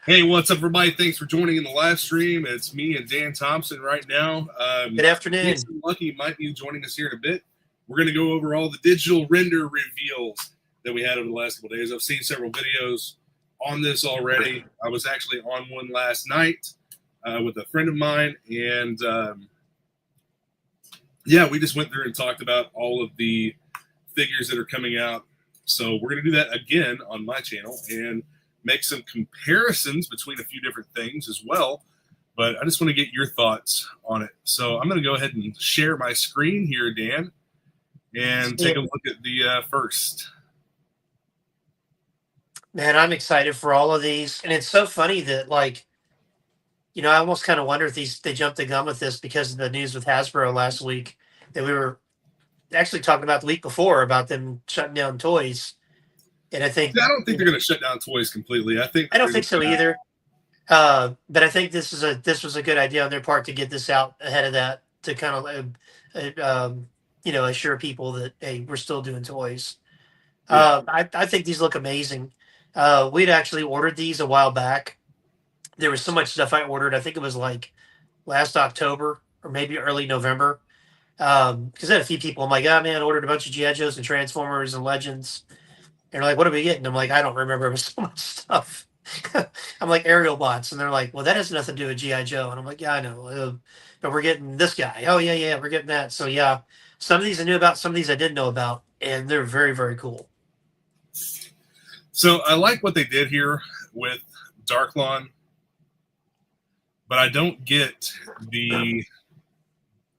Hey, what's up, everybody? Thanks for joining in the live stream. It's me and Dan Thompson right now. Good afternoon. Jason Lucky might be joining us here in a bit. We're going to go over all the digital render reveals that we had over the last couple of days. I've seen several videos on this already. I was actually on one last night with a friend of mine, and yeah, we just went through and talked about all of the figures that are coming out. So we're going to do that again on my channel and make some comparisons between a few different things as well. But I just want to get your thoughts on it. So I'm going to go ahead and share my screen here, Dan, and take a look at the first. Man, I'm excited for all of these. And it's so funny that, like, I almost kind of wonder if they jumped the gun with this because of the news with Hasbro last week that we were actually talking about the week before about them shutting down toys. And I don't think they're going to shut down toys completely. I don't think so either. But I think this was a good idea on their part to get this out ahead of that, to kind of assure people that, hey, we're still doing toys. Yeah. I think these look amazing. We'd actually ordered these a while back. There was so much stuff I ordered. I think it was like last October or maybe early November. Because I had a few people, I'm like, oh man, I ordered a bunch of GI Joes and Transformers and Legends. And they're like, what are we getting? I'm like, I don't remember. It was so much stuff. I'm like, aerial bots. And they're like, well, that has nothing to do with GI Joe. And I'm like, yeah, I know. But we're getting this guy. Oh, yeah, we're getting that. So, yeah, some of these I knew about, some of these I didn't know about. And they're very, very cool. So I like what they did here with Darklon. But I don't get the...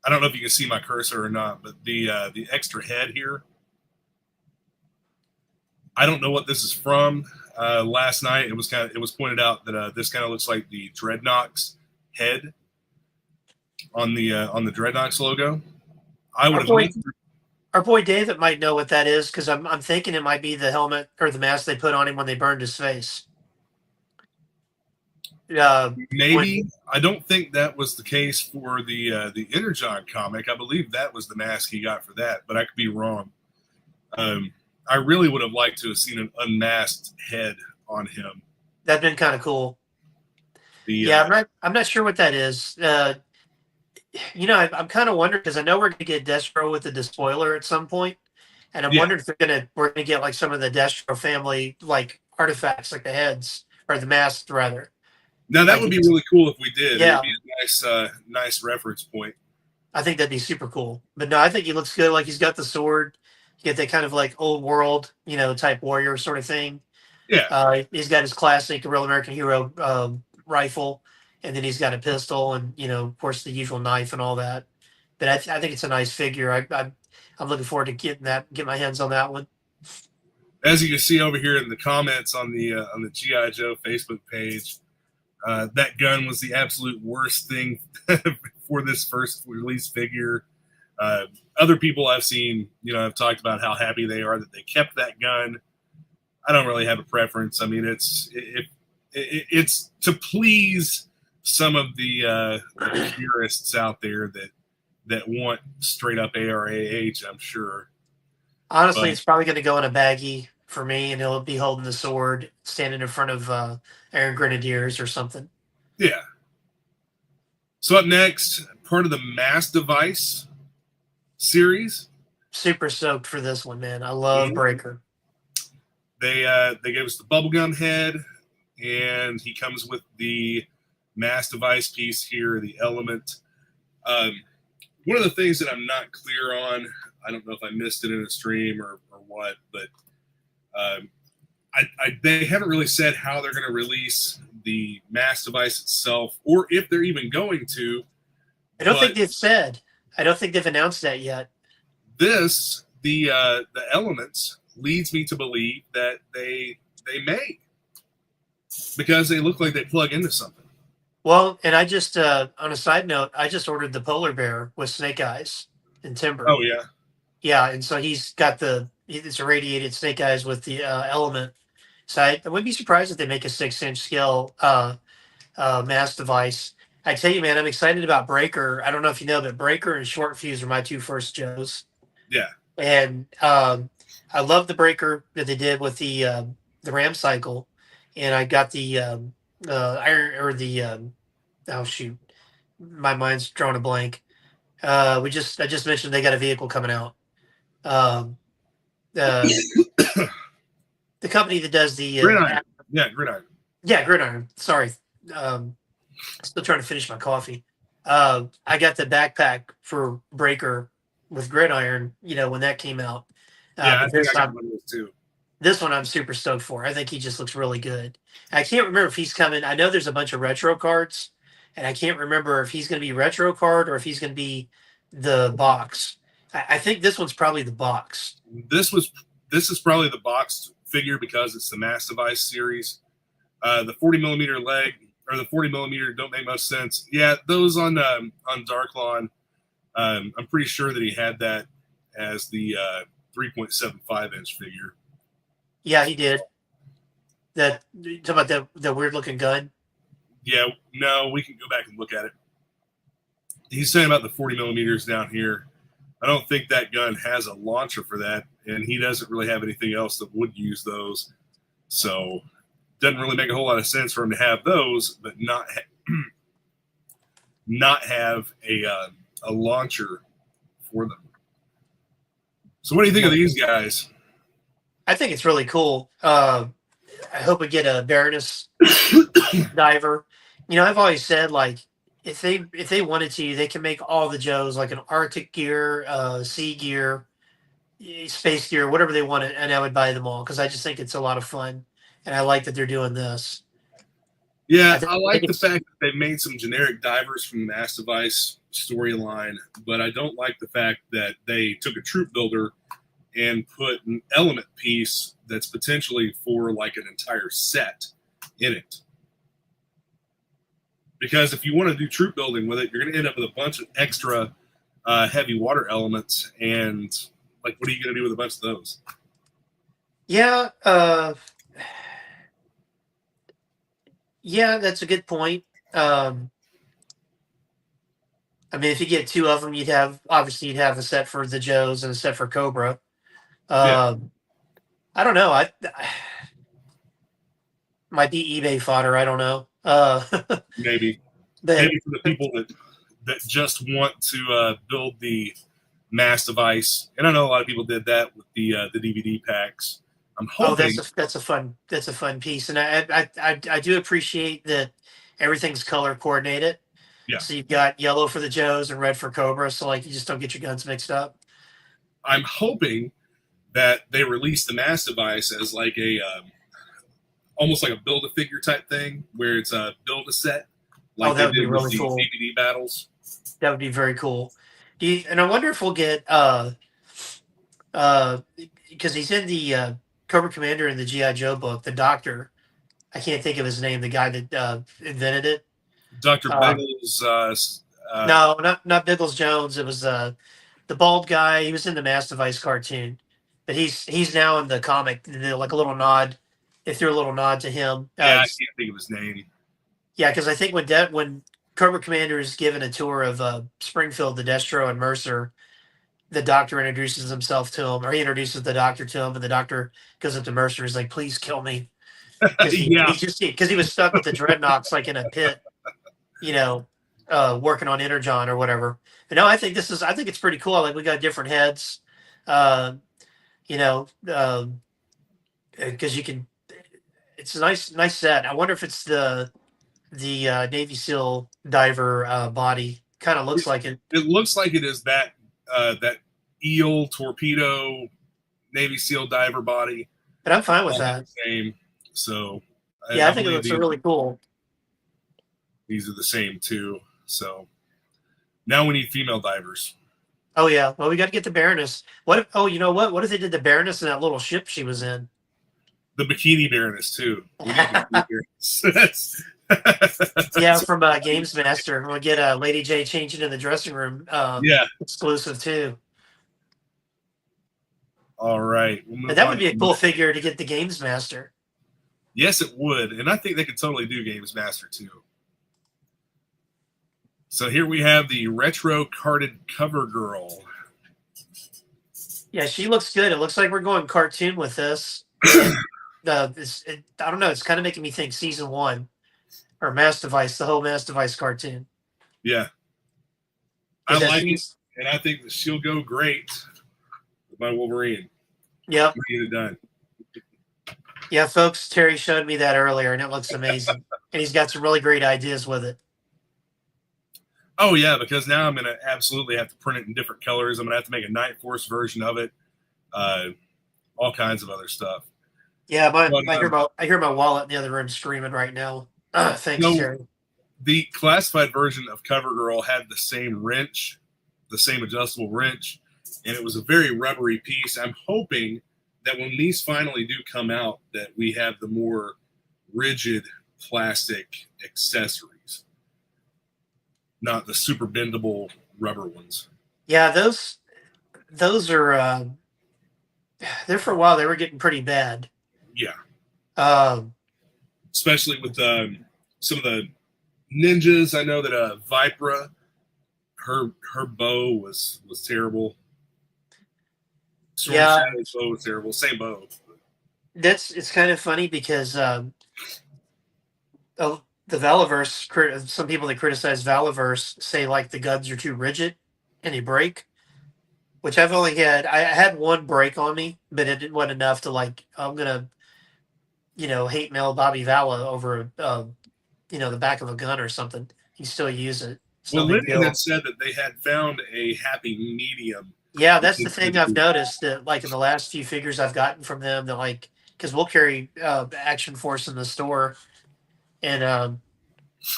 I don't know if you can see my cursor or not, but the extra head here. I don't know what this is from. Last night it was pointed out that this kind of looks like the Dreadnoks head on the Dreadnoks logo. Our boy David might know what that is, because I'm thinking it might be the helmet or the mask they put on him when they burned his face. Maybe. I don't think that was the case for the Energon comic. I believe that was the mask he got for that, but I could be wrong. I really would have liked to have seen an unmasked head on him. That'd been kind of cool. I'm not sure what that is. I'm kind of wondering, because I know we're going to get Destro with the Despoiler at some point, and I'm wondering if we're gonna get like some of the Destro family like artifacts, like the heads or the masks rather. Now that would be really cool if we did. Yeah. It would be a nice reference point. I think that'd be super cool. But no, I think he looks good. Like, he's got the sword. You get that kind of like old world, type warrior sort of thing. Yeah. He's got his classic Real American Hero rifle, and then he's got a pistol, and of course the usual knife and all that. But I think it's a nice figure. I'm looking forward to get my hands on that one. As you can see over here in the comments on the GI Joe Facebook page, that gun was the absolute worst thing for this first release figure. Other people I've seen, have talked about how happy they are that they kept that gun. I don't really have a preference. I mean, it's to please some of the purists out there that want straight up ARAH, I'm sure. Honestly, it's probably going to go in a baggie for me, and he'll be holding the sword, standing in front of Iron Grenadiers or something. Yeah. So up next, part of the Mass Device series. Super stoked for this one, man. I love Breaker. They gave us the bubblegum head, and he comes with the Mass Device piece here, the element. One of the things that I'm not clear on, I don't know if I missed it in a stream or what, but they haven't really said how they're going to release the Mass Device itself, or if they're even going to. I don't think they've said. I don't think they've announced that yet. The elements leads me to believe that they may, because they look like they plug into something. Well, and I just on a side note, I just ordered the polar bear with snake eyes and timber. Oh yeah. Yeah, and so he's got it's irradiated snake eyes with the element. So I wouldn't be surprised if they make a 6-inch scale Mass Device. I tell you, man, I'm excited about Breaker. I don't know if you know, but Breaker and Short Fuse are my two first Joes. Yeah. And I love the Breaker that they did with the Ram Cycle, and I got the iron or the oh shoot, my mind's drawn a blank. I just mentioned they got a vehicle coming out. Um, uh, the company that does the Gridiron. Yeah, Gridiron. yeah, Gridiron. Sorry, um, still trying to finish my coffee. I got the backpack for Breaker with Gridiron. You know when that came out, Yeah, I but think I got one of those too. this one I'm super stoked for. I think he just looks really good. I can't remember if he's coming. I know there's a bunch of retro cards, and I can't remember if he's going to be retro card or if he's going to be the box. I think this one's probably the box. This is probably the boxed figure because it's the Mass Device series. The 40 millimeter leg or the 40 millimeter don't make much sense. Yeah, those on Darklon. I'm pretty sure that he had that as the 3.75 inch figure. Yeah, he did. That talking about the weird looking gun. Yeah, no, we can go back and look at it. He's saying about the 40 millimeters down here. I don't think that gun has a launcher for that, and he doesn't really have anything else that would use those. So, doesn't really make a whole lot of sense for him to have those, but not have a launcher for them. So, what do you think of these guys? I think it's really cool. I hope we get a Baroness diver. You know, I've always said like if they wanted to, they can make all the Joes like an Arctic gear, sea gear, space gear, whatever they wanted, and I would buy them all because I just think it's a lot of fun, and I like that they're doing this. Yeah, I like the fact that they made some generic divers from the Mass Device storyline, but I don't like the fact that they took a troop builder and put an element piece that's potentially for like an entire set in it. Because if you want to do troop building with it, you're going to end up with a bunch of extra heavy water elements, and like, what are you going to do with a bunch of those? Yeah, yeah, that's a good point. I mean, if you get two of them, you'd have a set for the Joes and a set for Cobra. Yeah. I don't know. I might be eBay fodder. I don't know. Maybe for the people that just want to build the Mass Device, and I know a lot of people did that with the DVD packs. I'm hoping that's a fun piece, and I do appreciate that everything's color coordinated. Yeah. So you've got yellow for the Joes and red for Cobra, so like you just don't get your guns mixed up. I'm hoping that they release the Mass Device as like a almost like a build a figure type thing, where it's a build a set, like that would be really cool. DVD battles. That would be very cool. And I wonder if we'll get because he's in the Cobra Commander in the GI Joe book, the Doctor. I can't think of his name. The guy that invented it. Dr. Biggles. No, not Biggles Jones. It was the bald guy. He was in the Mass Device cartoon, but he's now in the comic. Like a little nod. They threw a little nod to him. Yeah, I can't think of his name. Yeah, because I think when Cobra Commander is given a tour of Springfield, the Destro, and Mercer, the Doctor introduces himself to him, or he introduces the Doctor to him, and the Doctor goes up to Mercer and is like, "Please kill me," because he was stuck with the Dreadnoks like in a pit, you know, working on Energon or whatever. But no, I think it's pretty cool. Like we got different heads, you know, because you can. It's a nice set. I wonder if it's the Navy SEAL diver body. Kind of looks like it. It looks like it is that that eel torpedo Navy SEAL diver body. But I'm fine with that. Same. So yeah, I think it looks really cool. These are the same too. So now we need female divers. Oh yeah. Well, we got to get the Baroness. What if? Oh, you know what? What if they did the Baroness in that little ship she was in? The Bikini Baroness too. Yeah, from Games Master. We'll get Lady J changing in the dressing room. Yeah, exclusive too. All right, but that would be a cool figure to get the Games Master. Yes, it would, and I think they could totally do Games Master too. So here we have the retro carded cover girl. Yeah, she looks good. It looks like we're going cartoon with this. I don't know. It's kind of making me think season 1. or Mass Device, the whole Mass Device cartoon. Yeah, I like it, and I think that she'll go great with my Wolverine. Yep. Get it done. Yeah, folks, Terry showed me that earlier, and it looks amazing. And he's got some really great ideas with it. Oh, yeah, because now I'm going to absolutely have to print it in different colors. I'm going to have to make a Night Force version of it, all kinds of other stuff. Yeah, I hear my wallet in the other room screaming right now. Thanks, Terry. The classified version of CoverGirl had the same wrench, the same adjustable wrench, and it was a very rubbery piece. I'm hoping that when these finally do come out, that we have the more rigid plastic accessories, not the super bendable rubber ones. Yeah, those are there for a while. They were getting pretty bad. Yeah, especially with some of the ninjas. I know that Vipra, her bow was terrible. Storm Shadow's bow was terrible. Same bow. It's kind of funny because the Valaverse, some people that criticize Valaverse say like the guns are too rigid and they break. Which I had one break on me, but it wasn't enough to like I'm gonna, hate mail Bobby Vala over the back of a gun or something. You still use it. Well, Lyndon had said that they had found a happy medium. Yeah, that's the thing I've noticed that like in the last few figures I've gotten from them that like because we'll carry Action Force in the store, and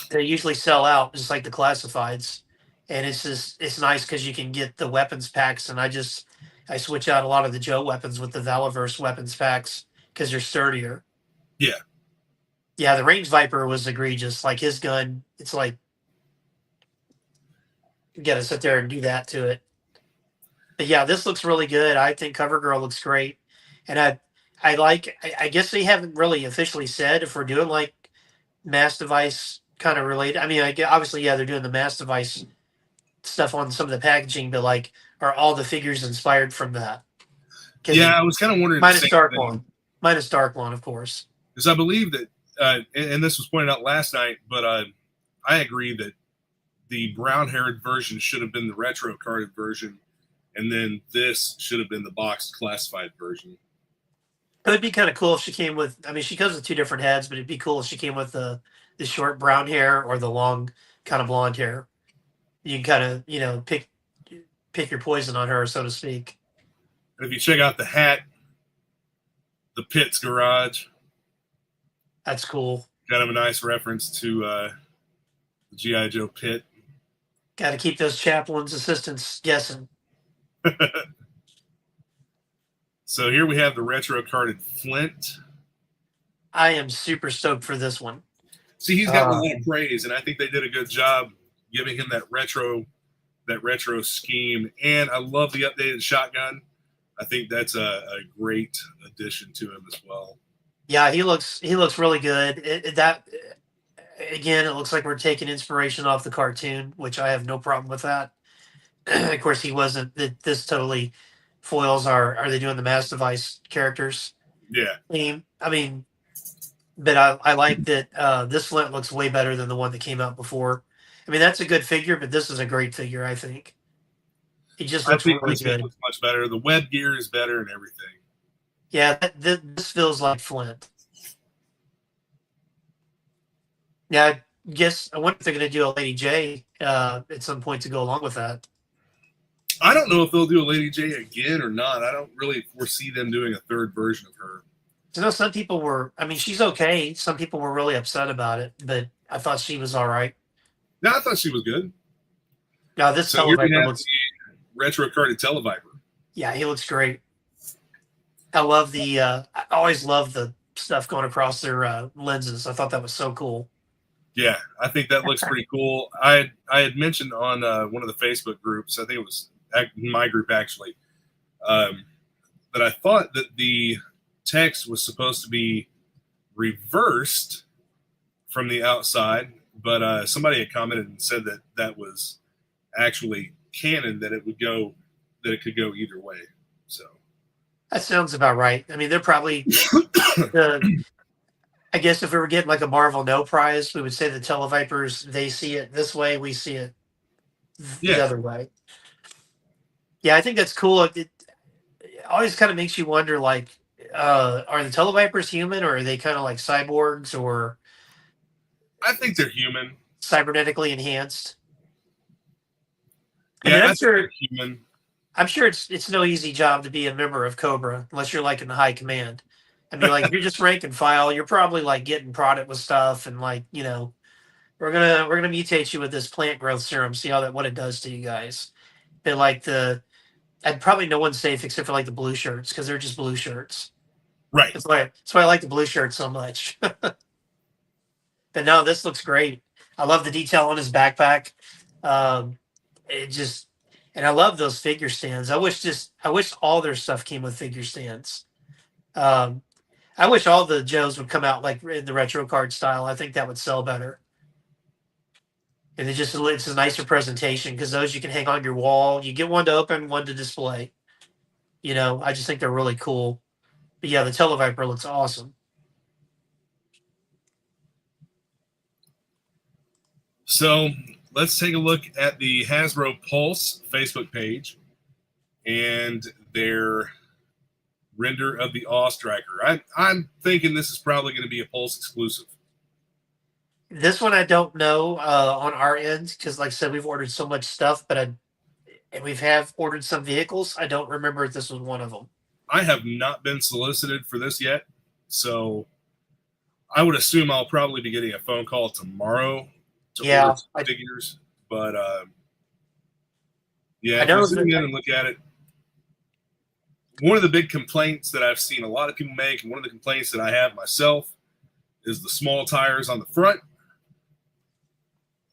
they usually sell out just like the classifieds, and it's nice because you can get the weapons packs, and I switch out a lot of the Joe weapons with the Valaverse weapons packs because they're sturdier. Yeah, the Range Viper was egregious. Like his gun, it's like you got to sit there and do that to it. But yeah, this looks really good. I think CoverGirl looks great, and I guess they haven't really officially said if we're doing like Mass Device kind of related. I mean, obviously, yeah, they're doing the Mass Device stuff on some of the packaging, but like, are all the figures inspired from that? Yeah, I was kind of wondering. Minus Darklon, of course. Because I believe that, and this was pointed out last night, but I agree that the brown-haired version should have been the retro carded version, and then this should have been the boxed classified version. It would be kind of cool if she came with. I mean, she comes with two different heads, but it'd be cool if she came with the short brown hair or the long kind of blonde hair. You can kind of pick your poison on her, so to speak. And if you check out the hat, the Pitts Garage. That's cool. Kind of a nice reference to the G.I. Joe pit. Got to keep those chaplains' assistants guessing. So here we have the retro carded Flint. I am super stoked for this one. See, he's got a lot of praise, and I think they did a good job giving him that retro scheme. And I love the updated shotgun. I think that's a great addition to him as well. Yeah, he looks really good. It looks like we're taking inspiration off the cartoon, which I have no problem with that. Of course, he wasn't. This totally foils are they doing the Mass Device characters? Yeah. I mean, but I like that this Flint looks way better than the one that came out before. I mean, that's a good figure, but this is a great figure, I think. He just looks really good. Looks much better. The web gear is better and everything. Yeah, this feels like Flint. Yeah, I wonder if they're going to do a Lady J at some point to go along with that. I don't know if they'll do a Lady J again or not. I don't really foresee them doing a third version of her. You know, some people were. I mean, she's okay. Some people were really upset about it, but I thought she was all right. No, I thought she was good. Yeah, this Televiper looks retro carded Televiper. Yeah, he looks great. I love the. I always love the stuff going across their lenses. I thought that was so cool. Yeah, I think that looks pretty cool. I had mentioned on one of the Facebook groups, I think it was my group actually, that I thought that the text was supposed to be reversed from the outside, but somebody had commented and said that that was actually canon, that it could go either way. So that sounds about right. I mean, they're probably I guess if we were getting like a Marvel No prize, we would say the Televipers, they see it this way, we see it the Yeah, other way. Yeah, I think that's cool. It always kind of makes you wonder, like, are the Televipers human, or are they kind of like cyborgs or I think they're human. cybernetically enhanced? I Yeah, mean, I think they're human. I'm sure it's no easy job to be a member of Cobra unless you're like in the high command. I mean, like if you're just rank and file, you're probably like getting prodded with stuff and like, we're gonna mutate you with this plant growth serum, see how that what it does to you guys. But like and probably no one's safe except for like the blue shirts because they're just blue shirts. Right. That's why I like the blue shirts so much. But no, this looks great. I love the detail on his backpack. Um, it just, and I love those figure stands. I wish all their stuff came with figure stands. Um, I wish all the Joes would come out like in the retro card style. I think that would sell better. And it's a nicer presentation because those you can hang on your wall. You get one to open, one to display. I just think they're really cool. But yeah, the Televiper looks awesome. So let's take a look at the Hasbro Pulse Facebook page and their render of the Awe Striker. I'm thinking this is probably going to be a Pulse exclusive. This one I don't know on our end because, like I said, we've ordered so much stuff, and we've ordered some vehicles. I don't remember if this was one of them. I have not been solicited for this yet, so I would assume I'll probably be getting a phone call tomorrow to order some figures. But yeah, if you zoom in and look at it, one of the big complaints that I've seen a lot of people make, and one of the complaints that I have myself, is the small tires on the front.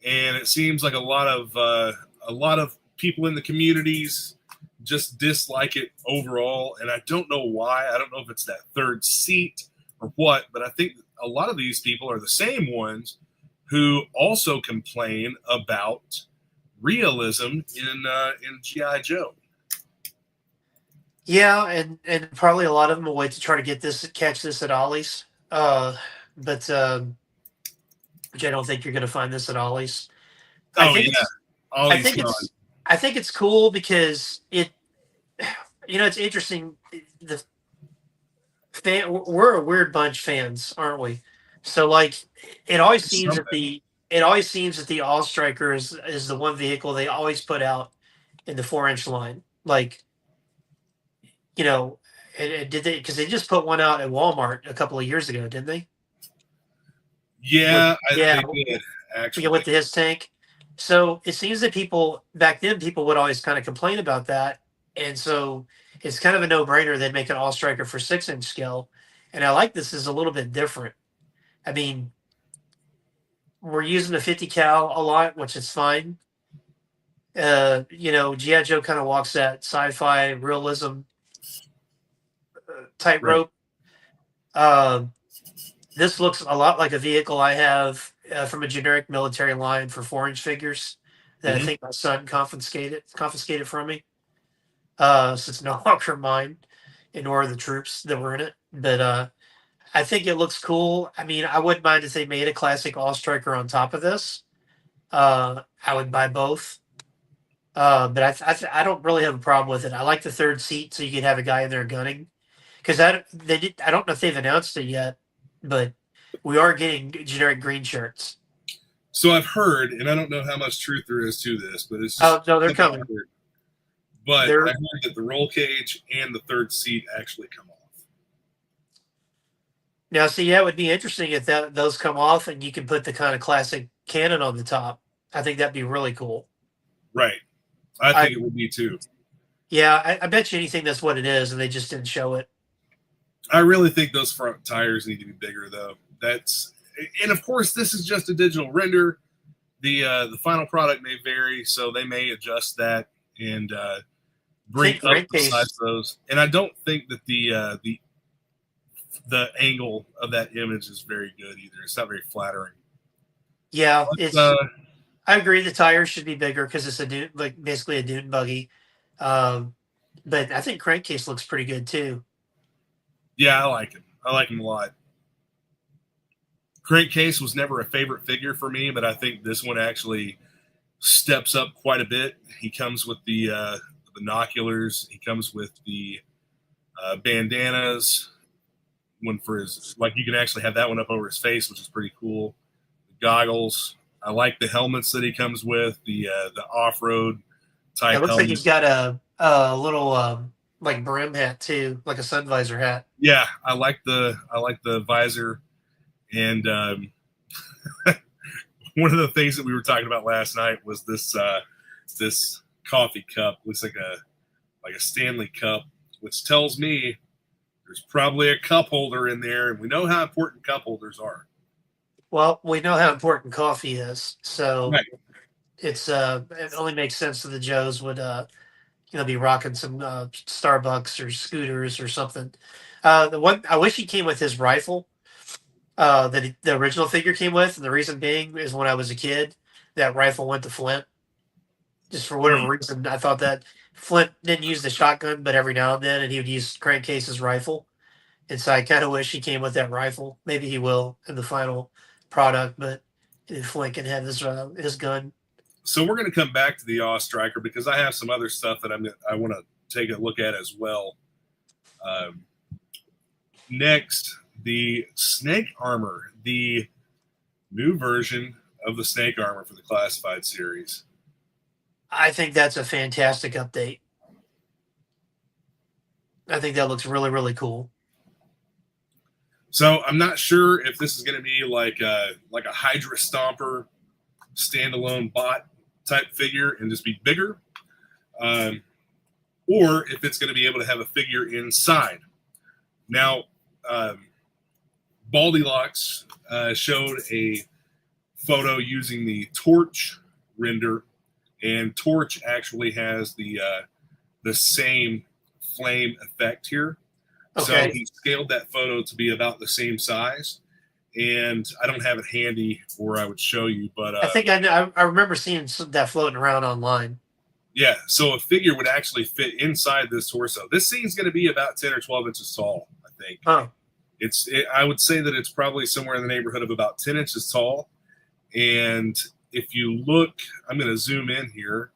And it seems like a lot of people in the communities just dislike it overall, and I don't know why. I don't know if it's that third seat or what, but I think a lot of these people are the same ones who also complain about realism in GI Joe. Yeah, and probably a lot of them will wait to try to catch this at Ollie's, but which I don't think you're going to find this at Ollie's. Oh yeah, Ollie's. I think it's cool because it's interesting. We're a weird bunch fans, aren't we? So like, it always seems that the All Striker is the one vehicle they always put out in the 4-inch line. Like, did they? Because they just put one out at Walmart a couple of years ago, didn't they? Yeah, they did actually. With the his tank. So it seems that back then people would always kind of complain about that, and so it's kind of a no-brainer they'd make an All Striker for 6-inch scale. And I like this is a little bit different. I mean, we're using the 50 cal a lot, which is fine. G.I. Joe kind of walks that sci-fi realism tightrope. Right. This looks a lot like a vehicle I have from a generic military line for 4-inch figures that I think my son confiscated from me. So it's no longer mine, and nor are the troops that were in it. But I think it looks cool. I mean, I wouldn't mind if they made a classic All Striker on top of this. I would buy both. But I don't really have a problem with it. I like the third seat, so you could have a guy in there gunning. Because I don't know if they've announced it yet, but we are getting generic green shirts. So I've heard, and I don't know how much truth there is to this, but it's just no, they're coming. But I heard that the roll cage and the third seat actually come off. Now, see, it would be interesting if those come off and you can put the kind of classic cannon on the top. I think that'd be really cool. Right. I think it would be too. Yeah, I bet you anything that's what it is, and they just didn't show it. I really think those front tires need to be bigger, though. And of course, this is just a digital render. The final product may vary, so they may adjust that and bring up the size of those. And I don't think that the angle of that image is very good either. It's not very flattering. Yeah, I agree. The tires should be bigger because it's basically a dune buggy. But I think crankcase looks pretty good too. Yeah, I like him. I like him a lot. Crankcase was never a favorite figure for me, but I think this one actually steps up quite a bit. He comes with the binoculars. He comes with the bandanas. One for his, like, you can actually have that one up over his face, which is pretty cool. The goggles. I like the helmets that he comes with. The off-road It type looks like helmet. he's got a little like brim hat too, like a sun visor hat. Yeah, I like the visor. And one of the things that we were talking about last night was this coffee cup. Looks like a Stanley cup, which tells me there's probably a cup holder in there, and we know how important cup holders are. Well, we know how important coffee is, so Right. it only makes sense that the Joes would be rocking some Starbucks or scooters or something. The one I wish he came with his rifle that the original figure came with, and the reason being is when I was a kid, that rifle went to Flint. Just for whatever reason, I thought that Flint didn't use the shotgun, but every now and then, and he would use Crankcase's rifle. And so I kind of wish he came with that rifle. Maybe he will in the final product, but if Flint can have his gun. So we're going to come back to the Awe Striker because I have some other stuff that I want to take a look at as well. Next, the Snake Armor, the new version of the Snake Armor for the Classified series. I think that's a fantastic update. I think that looks really, really cool. So I'm not sure if this is going to be like a Hydra Stomper standalone bot type figure and just be bigger, or if it's going to be able to have a figure inside. Now, Baldylocks showed a photo using the Torch render, and Torch actually has the same flame effect here. Okay. So he scaled that photo to be about the same size, and I don't have it handy or I would show you, but I think I remember seeing that floating around online. yeah, so a figure would actually fit inside this torso. This thing's going to be about 10 or 12 inches tall, I think. Oh. I would say that it's probably somewhere in the neighborhood of about 10 inches tall. And if you look, I'm going to zoom in here.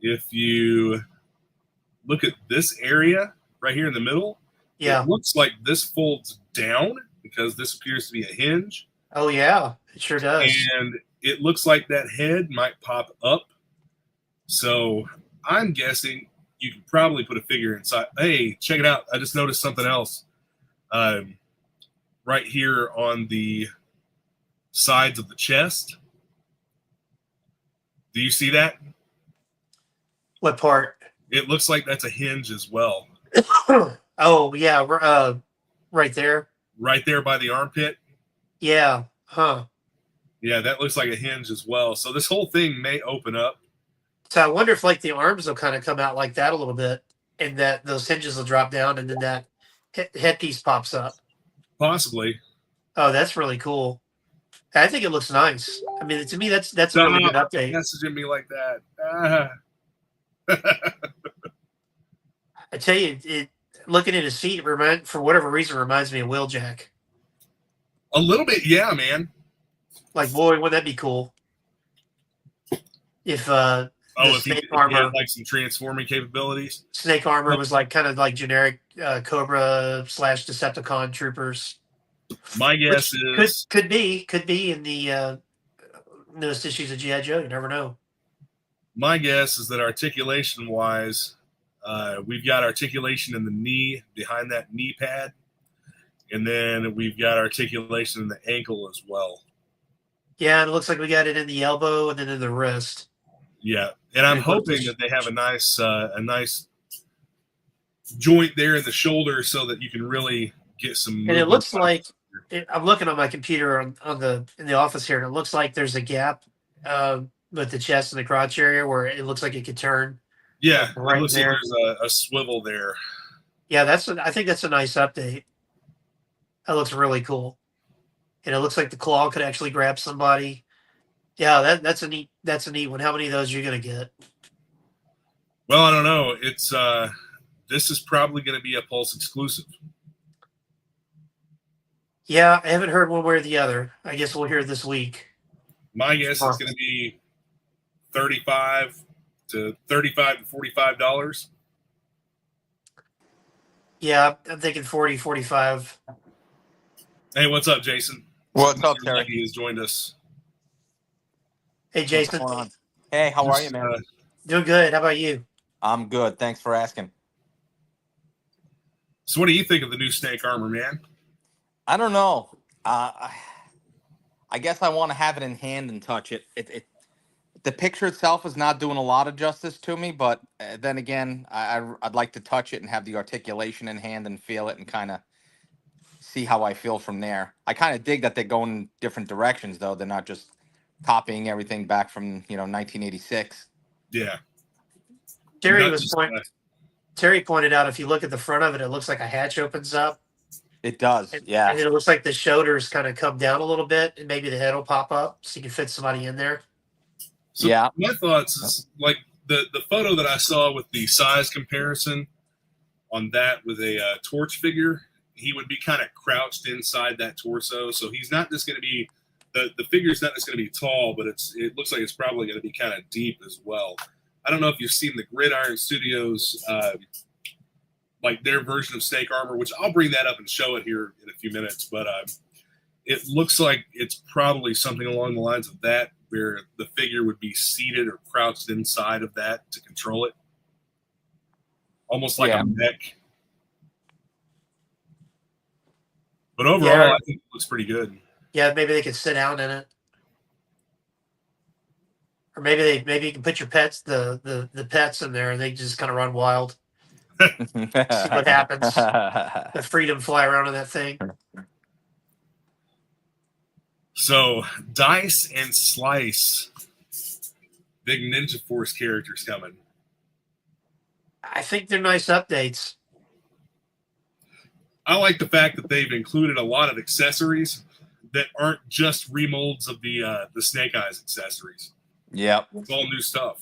If you look at this area right here in the middle, yeah, it looks like this folds down because this appears to be a hinge. Oh, yeah, it sure does. And it looks like that head might pop up. So I'm guessing you could probably put a figure inside. Hey, check it out. I just noticed something else. Right here on the sides of the chest. Do you see that? What part? It looks like that's a hinge as well. Oh, yeah, right there. Right there by the armpit. Yeah, huh. Yeah, that looks like a hinge as well. So this whole thing may open up. So I wonder if like the arms will kind of come out like that a little bit, and that those hinges will drop down, and then that headpiece pops up. Possibly. Oh, that's really cool. I think it looks nice. I mean, to me, that's a really good update. Messaging me like that. I tell you, looking at his feet, for whatever reason, reminds me of Wheeljack. A little bit, yeah, man. Like, boy, wouldn't that be cool? If if he had like some transforming capabilities. Snake Armor was like kind of like generic Cobra / Decepticon troopers. My guess is could be in the newest issues of GI Joe. You never know. My guess is that articulation wise, we've got articulation in the knee behind that knee pad, and then we've got articulation in the ankle as well. Yeah, and it looks like we got it in the elbow and then in the wrist. Yeah, and I'm hoping that they have a nice joint there in the shoulder so that you can really get some. And it looks like I'm looking on my computer in the office here, and it looks like there's a gap with the chest and the crotch area where it looks like it could turn. Yeah, right, it looks there. Like there's a swivel there. Yeah, I think that's a nice update. That looks really cool, and it looks like the claw could actually grab somebody. Yeah, that's a neat one. How many of those are you gonna get? Well, I don't know. It's this is probably going to be a Pulse exclusive. Yeah, I haven't heard one way or the other. I guess we'll hear this week. My guess it's going to be 35 to $45 to $45. Yeah, I'm thinking 40, 45. Hey, what's up, Jason? What's up, Mr. Terry? Lucky has joined us. Hey, What's Jason. going on? Hey, how are you, Just, man? Doing good. How about you? I'm good. Thanks for asking. So, what do you think of the new snake armor, man? I don't know. I guess I want to have it in hand and touch it. The picture itself is not doing a lot of justice to me, but then again, I'd like to touch it and have the articulation in hand and feel it and kind of see how I feel from there. I kind of dig that they're going different directions, though. They're not just copying everything back from 1986. Yeah. Terry Not was just, point. Terry pointed out if you look at the front of it, it looks like a hatch opens up, It does, and, yeah. and it looks like the shoulders kind of come down a little bit, and maybe the head will pop up so you can fit somebody in there. so Yeah. my thoughts is like the photo that I saw with the size comparison on that with a torch figure, he would be kind of crouched inside that torso. So he's not just going to be the figure's not just going to be tall, but it looks like it's probably going to be kind of deep as well. I don't know if you've seen the Gridiron Studios like their version of snake armor, which I'll bring that up and show it here in a few minutes. But it looks like it's probably something along the lines of that, where the figure would be seated or crouched inside of that to control it, almost like a mech. But overall, Yeah. I think it looks pretty good. Yeah, maybe they could sit down in it, or maybe you can put your pets the pets in there, and they just kind of run wild. See what happens. The freedom fly around in that thing. So, Dice and Slice, big Ninja Force characters coming. I think they're nice updates. I like the fact that they've included a lot of accessories that aren't just remolds of the Snake Eyes accessories. Yep. It's all new stuff.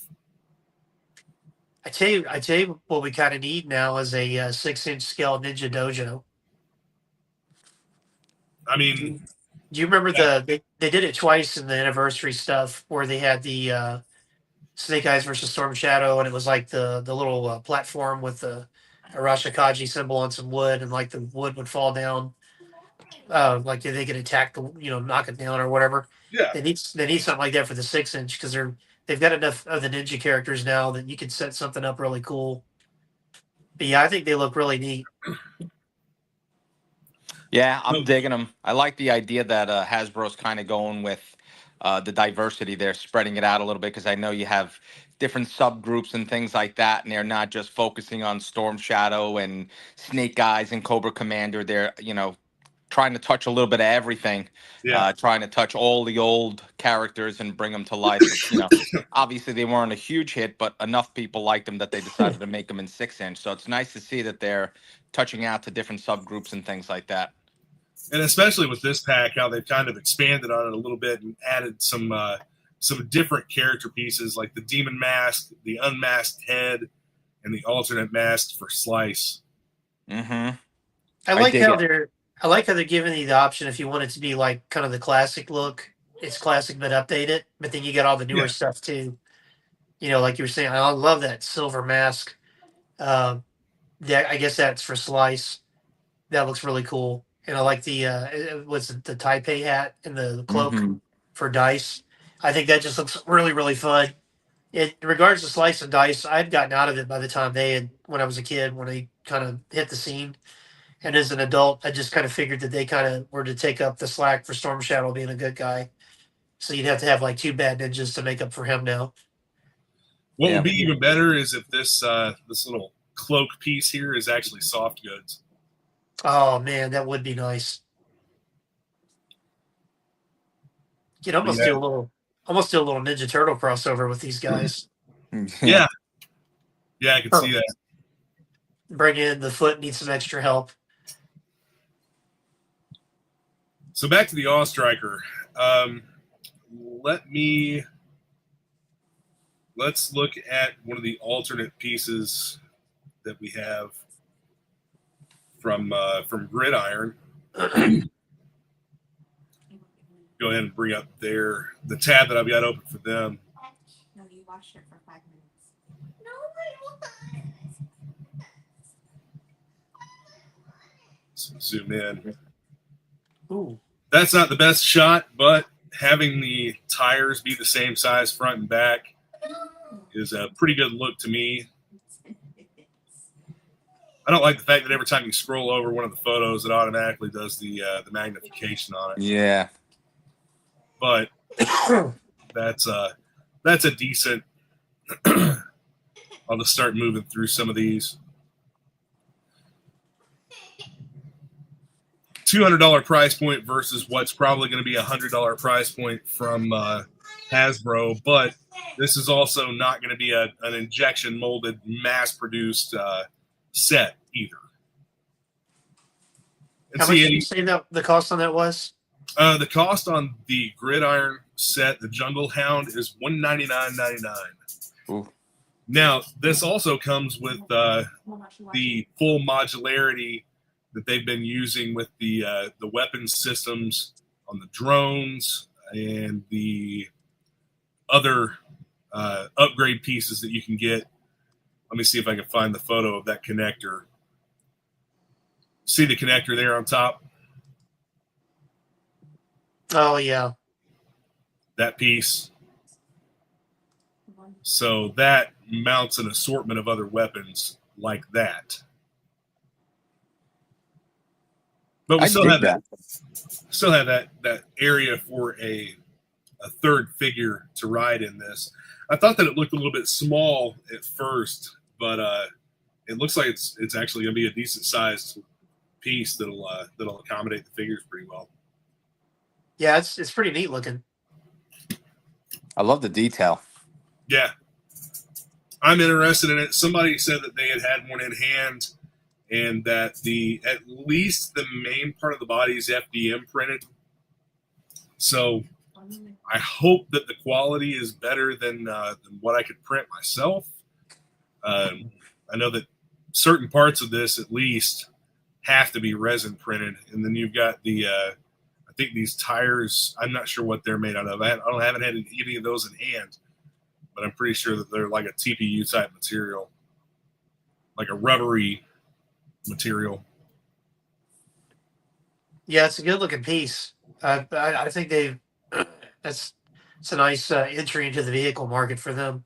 I tell you what we kind of need now is a 6-inch scale Ninja Dojo. I mean, do you remember they did it twice in the anniversary stuff where they had the Snake Eyes versus Storm Shadow, and it was like the little platform with the Arashikaji symbol on some wood, and like the wood would fall down, like they could attack the knock it down or whatever. yeah. They need something like that for the 6-inch because they've got enough of the ninja characters now that you could set something up really cool. But yeah, I think they look really neat. Yeah, I'm digging them. I like the idea that Hasbro's kind of going with the diversity. They're spreading it out a little bit because I know you have different subgroups and things like that, and they're not just focusing on Storm Shadow and Snake Eyes and Cobra Commander. They're trying to touch a little bit of everything. Yeah. Trying to touch all the old characters and bring them to life. Obviously they weren't a huge hit, but enough people liked them that they decided to make them in 6-inch. So it's nice to see that they're touching out to different subgroups and things like that. And especially with this pack, how they've kind of expanded on it a little bit and added some different character pieces like the demon mask, the unmasked head, and the alternate mask for Slice. Mm-hmm. I like how they're giving you the option if you want it to be like kind of the classic look. It's classic but updated, but then you got all the newer stuff too. Like you were saying, I love that silver mask. I guess that's for Slice. That looks really cool. And I like the what's it, the Taipei hat and the cloak for Dice. I think that just looks really, really fun. In regards to Slice and Dice, I'd gotten out of it by the time when I was a kid, when they kind of hit the scene. And as an adult, I just kind of figured that they kind of were to take up the slack for Storm Shadow being a good guy. So you'd have to have like 2 bad ninjas to make up for him now. What would be even better is if this little cloak piece here is actually soft goods. Oh man, that would be nice. You could almost do a little Ninja Turtle crossover with these guys. Yeah, I can see that. Bring in the foot needs some extra help. So back to the Awe Striker. Let's look at one of the alternate pieces that we have from Gridiron. go ahead and bring up the tab that I've got open for them. No, you watched it for 5 minutes. No, So zoom in. Ooh. That's not the best shot, but having the tires be the same size front and back is a pretty good look to me. I don't like the fact that every time you scroll over one of the photos, it automatically does the magnification on it. Yeah. But that's a decent. I'll just start moving through some of these. $200 price point versus what's probably going to be $100 price point from Hasbro, but this is also not going to be an injection molded, mass produced set either. And How much did you say that the cost on that was? The cost on the Gridiron set, the Jungle Hound, is $199.99. Now, this also comes with the full modularity that they've been using with the weapon systems on the drones and the other upgrade pieces that you can get. Let me see if I can find the photo of that connector. See the connector there on top? Oh, yeah. That piece. So that mounts an assortment of other weapons like that. But we still have that area for a third figure to ride in this. I thought that it looked a little bit small at first, but it looks like it's actually going to be a decent sized piece that'll accommodate the figures pretty well. Yeah, it's pretty neat looking. I love the detail. Yeah, I'm interested in it. Somebody said that they had one in hand, and that at least the main part of the body is FDM printed. So I hope that the quality is better than what I could print myself. I know that certain parts of this, at least, have to be resin printed, and then you've got the I think these tires. I'm not sure what they're made out of. I haven't had any of those in hand, but I'm pretty sure that they're like a TPU type material, like a rubbery material. Yeah, it's a good looking piece. I think it's a nice entry into the vehicle market for them.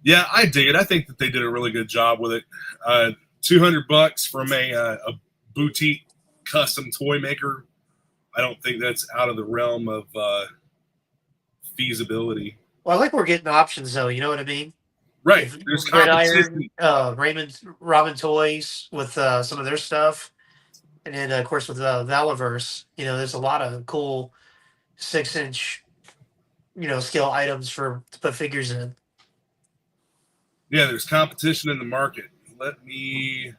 Yeah, I dig it. I think that they did a really good job with it. $200 from a boutique custom toy maker. I don't think that's out of the realm of feasibility. Well, I like we're getting options though. You know what I mean? Right. There's competition. Robin Toys with some of their stuff, and then of course with Valiverse. There's a lot of cool 6-inch, scale items to put figures in. Yeah, there's competition in the market. Let me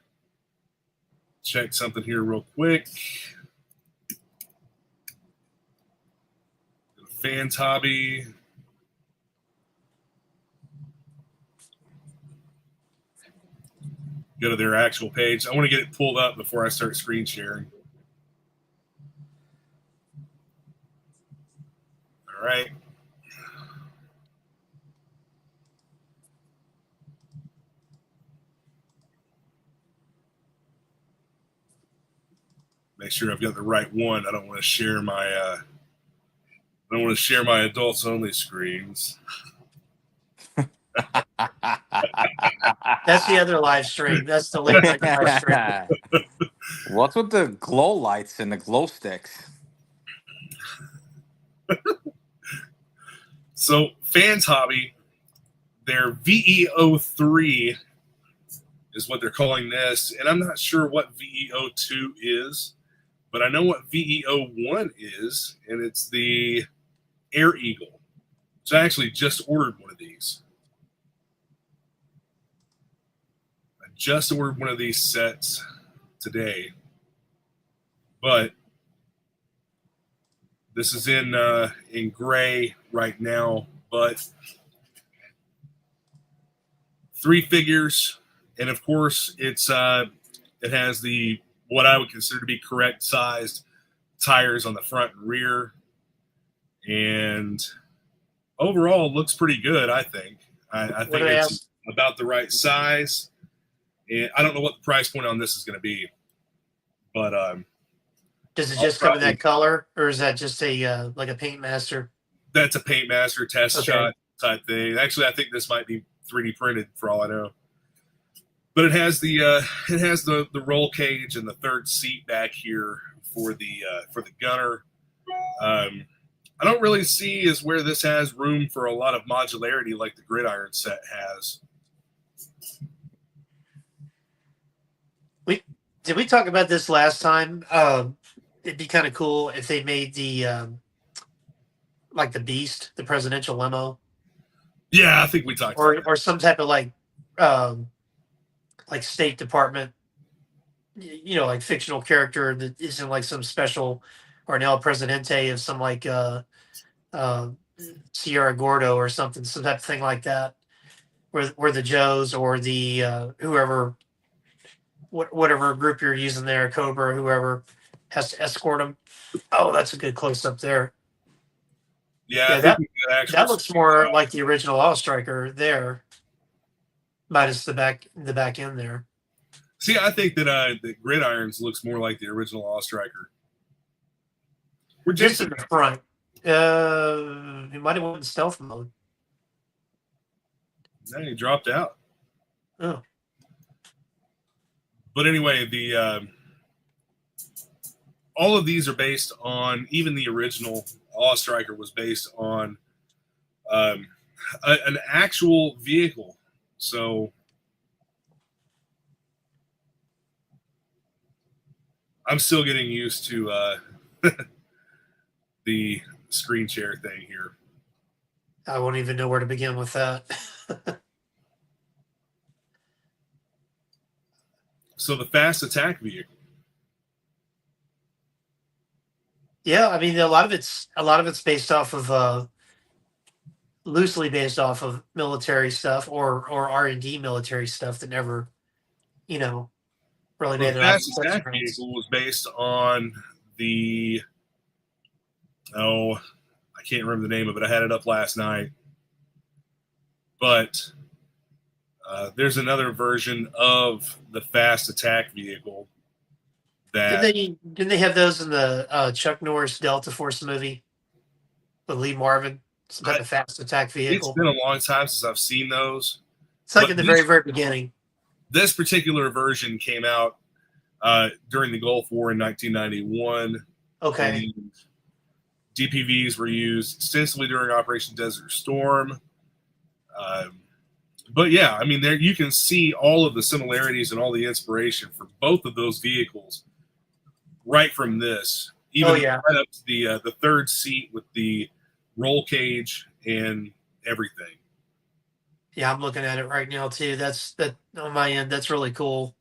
check something here real quick. Fans Hobby. Go to their actual page. I want to get it pulled up before I start screen sharing. All right. Make sure I've got the right one. I don't want to share my adults only screens. That's the other live stream. That's the late night live stream. What's with the glow lights and the glow sticks? So Fans Hobby, their VEO3 is what they're calling this, and I'm not sure what VEO2 is, but I know what VEO1 is, and it's the Air Eagle. So I actually just ordered one of these. I just ordered one of these sets today, but this is in gray right now, but 3 figures, and of course it has the what I would consider to be correct sized tires on the front and rear. and overall looks pretty good. I think. I think it's about the right size, and I don't know what the price point on this is going to be, but does it just come in that color, or is that just a like a Paint Master? That's a Paint Master test shot type thing. Actually, I think this might be 3D printed for all I know. But it has the roll cage and the third seat back here for the gunner. I don't really see is where this has room for a lot of modularity like the Gridiron set has. Did we talk about this last time? It'd be kind of cool if they made the like the Beast, the presidential limo. Yeah, I think we talked about that. Or some type of like State Department, you know, like fictional character that isn't like some special or an El Presidente of some like Sierra Gordo or something, some type of thing like that, where the Joes or the whoever, whatever group you're using there, Cobra, whoever has to escort them. Oh, that's a good close up there. Yeah, that looks more like the original All Striker there, minus the back end there. See, I think that the Gridirons looks more like the original All Striker. We're just in the front. He might have went in stealth mode. No, he dropped out. Oh. But anyway, the all of these are based on, even the original All Striker was based on an actual vehicle. So I'm still getting used to the screen share thing here. I won't even know where to begin with that. So the fast attack vehicle. Yeah, I mean a lot of it's based off of loosely based off of military stuff or R&D military stuff that never, you know, really made it. The fast attack vehicle was based on the I can't remember the name of it. I had it up last night, but there's another version of the fast attack vehicle. That didn't they have those in the Chuck Norris Delta Force movie with Lee Marvin? Some type of fast attack vehicle. It's been a long time since I've seen those. It's like in the very beginning. This particular version came out during the Gulf War in 1991. Okay. DPVs were used extensively during Operation Desert Storm. But yeah, I mean, there you can see all of the similarities and all the inspiration for both of those vehicles right from this. Even right up to the third seat with the roll cage and everything. Yeah, I'm looking at it right now too. That on my end. That's really cool.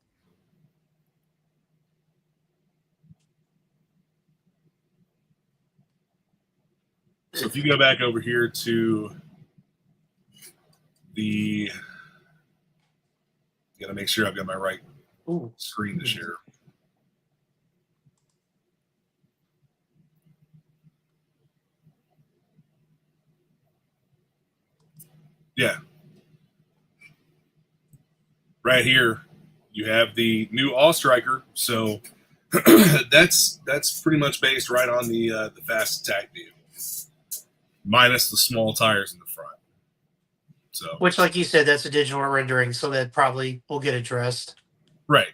So if you go back over here to the, gotta make sure I've got my right screen to share. Yeah. Right here, you have the new All Striker. So that's pretty much based right on the fast attack vehicle, minus the small tires in the front. So, which, like you said, that's a digital rendering, so that probably will get addressed. Right.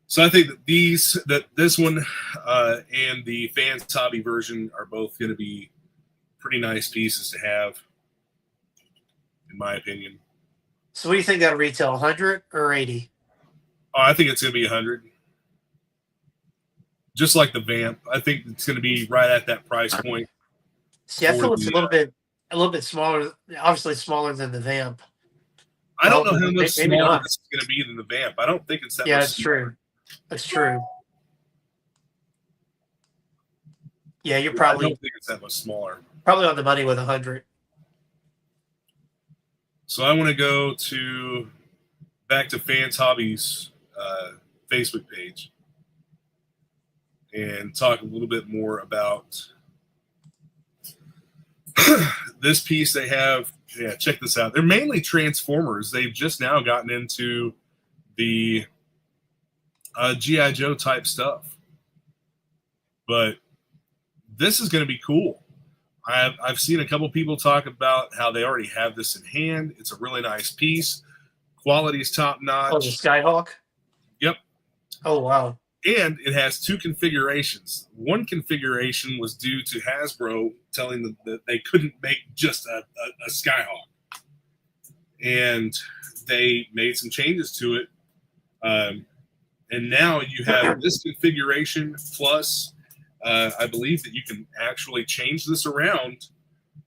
So I think that this one and the Fans Hobby version are both going to be pretty nice pieces to have, in my opinion. So what do you think that'll retail, 100 or 80? Oh, I think it's going to be 100. Just like the Vamp. I think it's going to be right at that price point. See, I feel it's a little bit smaller, obviously smaller than the Vamp. I don't know how much smaller this is going to be than the Vamp. I don't think it's that much. Yeah, that's true. That's true. Yeah, you're probably. I don't think it's that much smaller. Probably on the money with 100. So I want to go back to Fans Hobbies Facebook page and talk a little bit more about this piece they have, yeah, check this out. They're mainly Transformers. They've just now gotten into the GI Joe type stuff, but this is going to be cool. I've seen a couple people talk about how they already have this in hand. It's a really nice piece. Quality is top notch. Oh, the Skyhawk. Yep. Oh wow. And it has two configurations. One configuration was due to Hasbro telling them that they couldn't make just a Skyhawk. And they made some changes to it. And now you have this configuration plus, I believe that you can actually change this around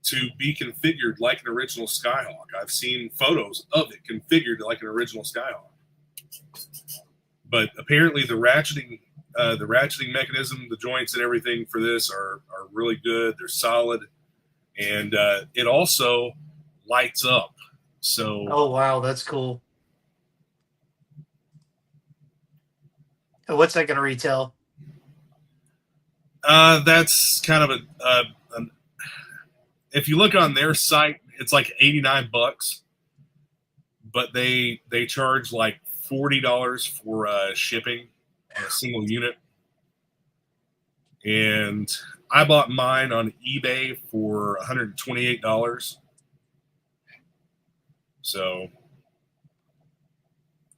to be configured like an original Skyhawk. I've seen photos of it configured like an original Skyhawk. But apparently the ratcheting mechanism, the joints and everything for this are really good. They're solid. And it also lights up. So Oh wow, that's cool. And what's that going to retail? that's kind of if you look on their site, it's like $89, but they charge like $40 for shipping on a single unit. And I bought mine on eBay for $128. So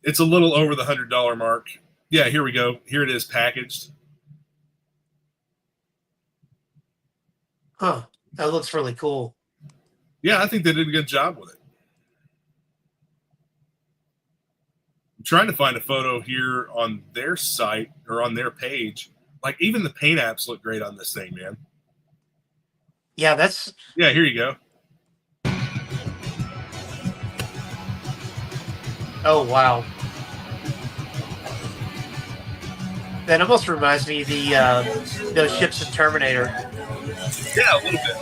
it's a little over the $100 mark. Yeah, here we go. Here it is packaged. Huh. That looks really cool. Yeah, I think they did a good job with it. I'm trying to find a photo here on their site or on their page. Like even the paint apps look great on this thing, man. Yeah, that's Yeah, here you go. oh wow. That almost reminds me of the those ships in Terminator. Yeah, a little bit.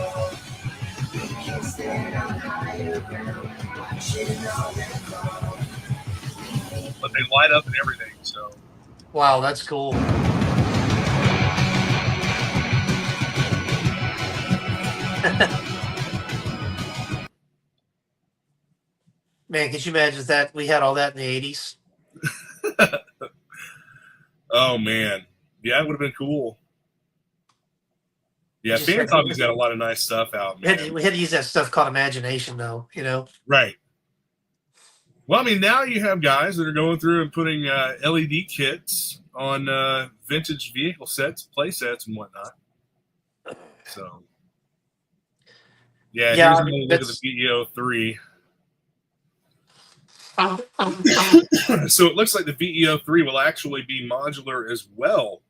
But they light up and everything, so. Wow, that's cool. Man, could you imagine that we had all that in the 80s? Oh man, yeah, it would have been cool. Yeah, Just Fan like- Hobby's got a lot of nice stuff out, man. We had to use that stuff called imagination, though. You know. Right. Well, I mean, now you have guys that are going through and putting LED kits on vintage vehicle sets, play sets, and whatnot. So, yeah, Yeah, here's I another mean, look at the VEO 3. Oh, So it looks like the VEO 3 will actually be modular as well.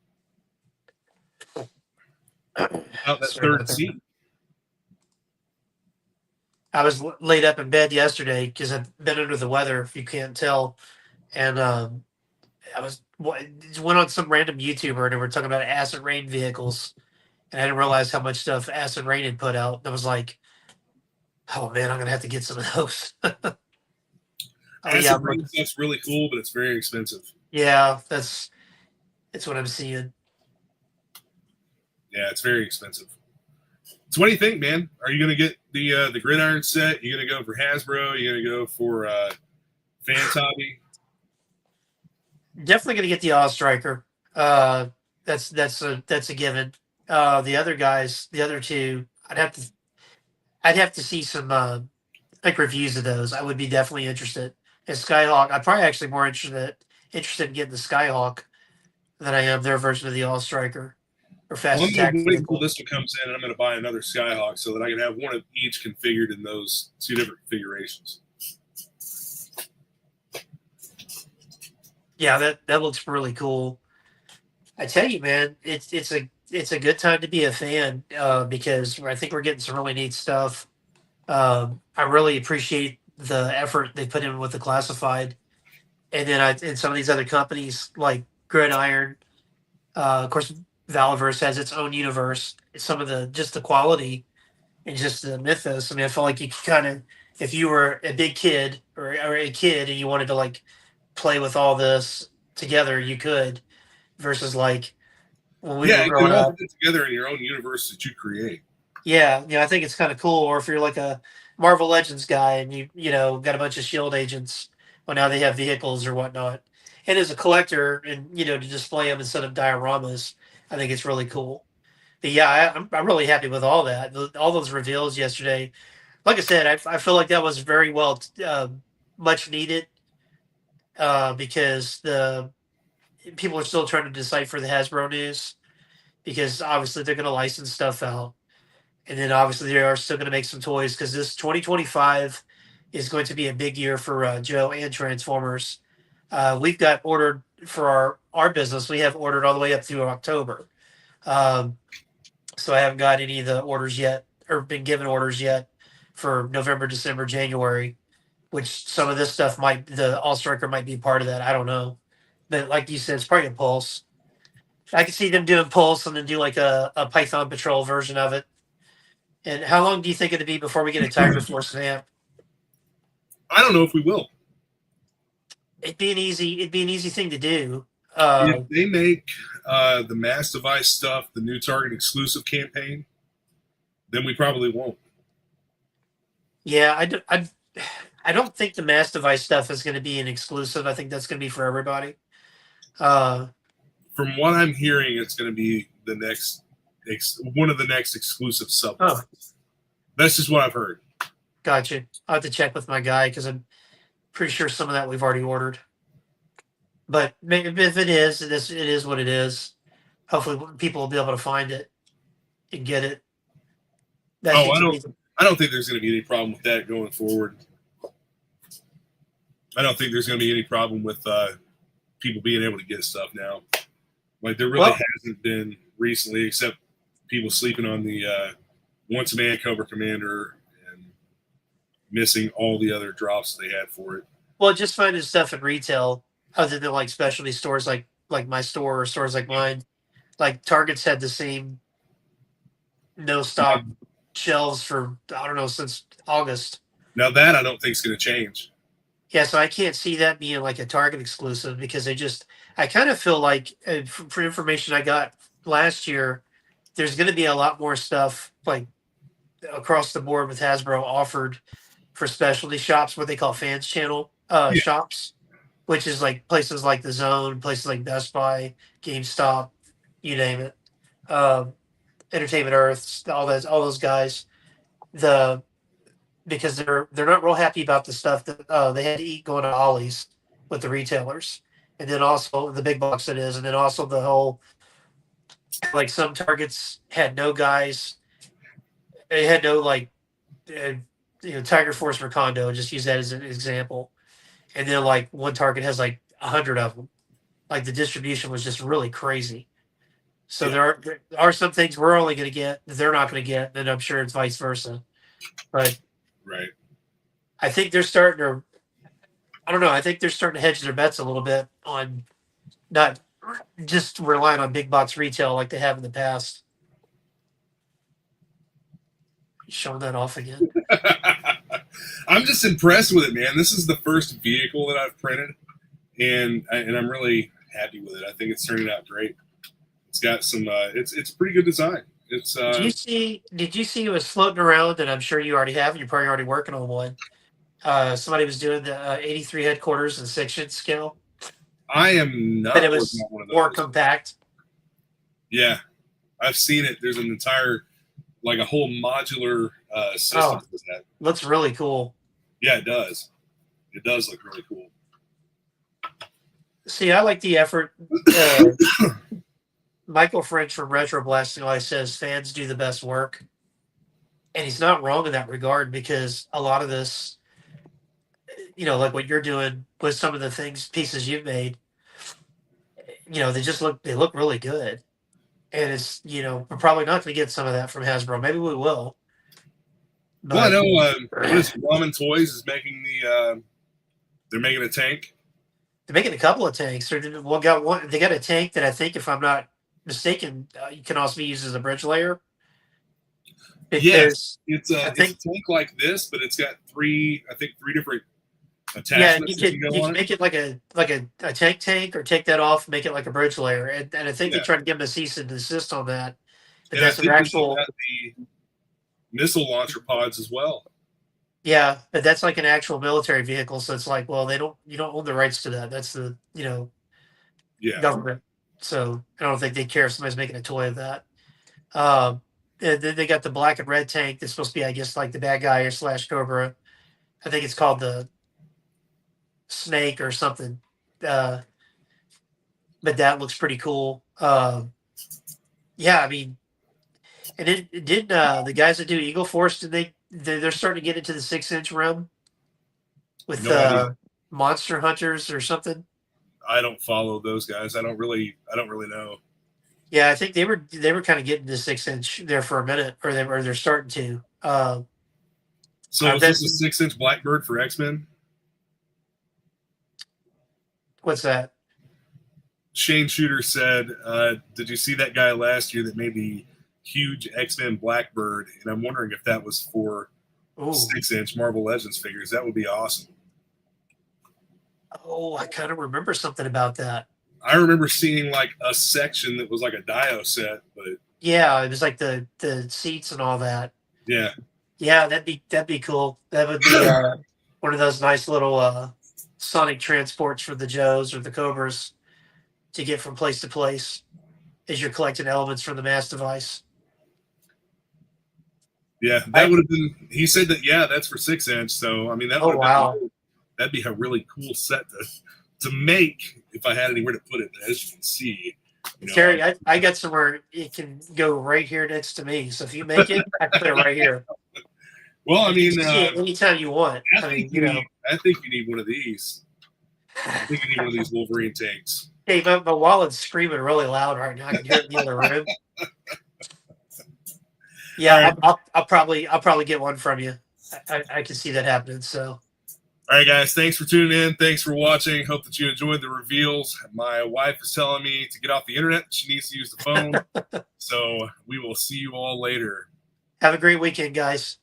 Out that Sorry third about that. seat. I was laid up in bed yesterday because I've been under the weather, if you can't tell, and went on some random YouTuber and they were talking about acid rain vehicles, and I didn't realize how much stuff acid rain had put out. And I was like, "Oh man, I'm gonna have to get some of those." Acid rain stuff's really cool, but it's very expensive. Yeah, that's what I'm seeing. Yeah, it's very expensive. So what do you think, man? Are you going to get the gridiron set? You going to go for Hasbro? You going to go for Fan Hobby? Definitely gonna get the All Striker. That's a given. The other guys, the other two, I'd have to see some like reviews of those. I would be definitely interested. And Skyhawk, I'm probably actually more interested in getting the Skyhawk than I am their version of the All Striker or Fast Well, I'm Attack going to wait vehicle. until this one comes in, and I'm going to buy another Skyhawk so that I can have one of each configured in those two different configurations. Yeah, that looks really cool. I tell you, man, it's a good time to be a fan because I think we're getting some really neat stuff. I really appreciate the effort they put in with the classified, and then and some of these other companies like Gridiron. Of course, Valverse has its own universe. Some of the quality and just the mythos. I mean, I feel like you could kind of, if you were a big kid or a kid and you wanted to like play with all this together, you could. Versus like when we were You growing can all up. put it together in your own universe that you create. Yeah, I think it's kind of cool. Or if you're like a Marvel Legends guy and you got a bunch of Shield agents, well now they have vehicles or whatnot. And as a collector, and to display them instead of dioramas, I think it's really cool. But yeah, I'm really happy with all that. All those reveals yesterday. Like I said, I feel like that was very well, much needed, because the people are still trying to decipher the Hasbro news, because obviously they're going to license stuff out. And then obviously they are still going to make some toys, because this 2025 is going to be a big year for Joe and Transformers. We've got ordered for our business. We have ordered all the way up through October. Um, so I haven't got any of the orders yet, or been given orders yet for November, December, January. Which some of this stuff the All Striker might be part of that. I don't know, but like you said, it's probably a Pulse. I could see them doing Pulse and then do like a Python Patrol version of it. And how long do you think it'd be before we get a Tiger Force vamp? I don't know if we will. It'd be an easy thing to do. If they make the Mass Device stuff the new Target exclusive campaign, then we probably won't. Yeah, I don't think the Mass Device stuff is going to be an exclusive. I think that's going to be for everybody. From what I'm hearing, it's going to be the next one of the next exclusive sub. Oh. That's just what I've heard. Gotcha. I'll have to check with my guy, because I'm pretty sure some of that we've already ordered. But if it is what it is. Hopefully people will be able to find it and get it. I don't think there's going to be any problem with that going forward. I don't think there's going to be any problem with people being able to get stuff now. Like there really hasn't been recently, except people sleeping on the Once a Man Cobra Commander and missing all the other drops they had for it. Well, just finding stuff in retail other than like specialty stores like my store or stores like mine. Like Target's had the same no stop shelves for, I don't know, since August. Now that I don't think is going to change. Yeah, so I can't see that being like a Target exclusive, because I kind of feel like, for information I got last year, there's going to be a lot more stuff like across the board with Hasbro offered for specialty shops, what they call fans channel shops, which is like places like the Zone, places like Best Buy, GameStop, you name it, Entertainment Earth, all those guys. Because they're not real happy about the stuff that they had to eat going to Ollie's with the retailers, and then also the big box it is, and then also the whole, like, some Targets had no guys, they had no like Tiger Force Recondo, just use that as an example, and then like one Target has like 100 of them. Like the distribution was just really crazy. So there are some things we're only going to get that they're not going to get, and I'm sure it's vice versa. But right, I think they're starting to. I don't know. I think they're starting to hedge their bets a little bit on not just relying on big box retail like they have in the past. Showing that off again. I'm just impressed with it, man. This is the first vehicle that I've printed, and I'm really happy with it. I think it's turning out great. It's got some. It's a pretty good design. It's. Did you see it was floating around? And I'm sure you already have. You're probably already working on one. Somebody was doing the 83 headquarters and section scale. I am not. But it was more compact. Yeah, I've seen it. There's an entire, like a whole modular system for that. Looks really cool. Yeah, it does. It does look really cool. See, I like the effort. Michael French from Retro Blasting always says fans do the best work. And he's not wrong in that regard, because a lot of this, like what you're doing with some of the pieces you've made, they look really good. And it's, we're probably not going to get some of that from Hasbro. Maybe we will. But, well, I know Ramen Toys is making they're making a tank. They're making a couple of tanks. They got a tank that I think, if I'm not mistaken, you can also be used as a bridge layer. Yes, it's a tank like this, but it's got three different attachments. Yeah, you can make it like a tank, or take that off, and make it like a bridge layer. And I think they tried to give them a cease and desist on that. But that's an actual. missile launcher pods as well. Yeah, but that's like an actual military vehicle, so it's like, well, you don't own the rights to that. That's the Yeah. government. So I don't think they care if somebody's making a toy of that. And then they got the black and red tank. That's supposed to be, I guess, like the bad guy or slash Cobra. I think it's called the Snake or something. But that looks pretty cool. Yeah, I mean, and it did the guys that do Eagle Force, they're starting to get into the 6-inch realm with No idea. Monster Hunters or something. I don't follow those guys. I don't really know. Yeah, I think they were kind of getting to 6-inch there for a minute, or they're starting to. So is this a 6-inch Blackbird for X-Men? What's that? Shane Shooter said, did you see that guy last year that made the huge X-Men Blackbird? And I'm wondering if that was for 6-inch Marvel Legends figures. That would be awesome. Oh, I kind of remember something about that. I remember seeing like a section that was like a Dio set, but yeah, it was like the seats and all that. Yeah, that'd be cool. That would be one of those nice little sonic transports for the Joes or the Cobras to get from place to place as you're collecting elements from the mass device. Yeah, that would have been. He said that. Yeah, that's for 6-inch. So I mean, that. Oh wow, that'd be a really cool set to make if I had anywhere to put it. But as you can see, Terry, I got somewhere it can go right here next to me. So if you make it, I can put it right here. Well, I mean, anytime you want. I think you need one of these. I think you need one of these Wolverine tanks. Hey, my wallet's screaming really loud right now. I can hear it in the other room. Yeah, right. I'll probably get one from you. I can see that happening. So, all right, guys, thanks for tuning in. Thanks for watching. Hope that you enjoyed the reveals. My wife is telling me to get off the internet. She needs to use the phone. So we will see you all later. Have a great weekend, guys.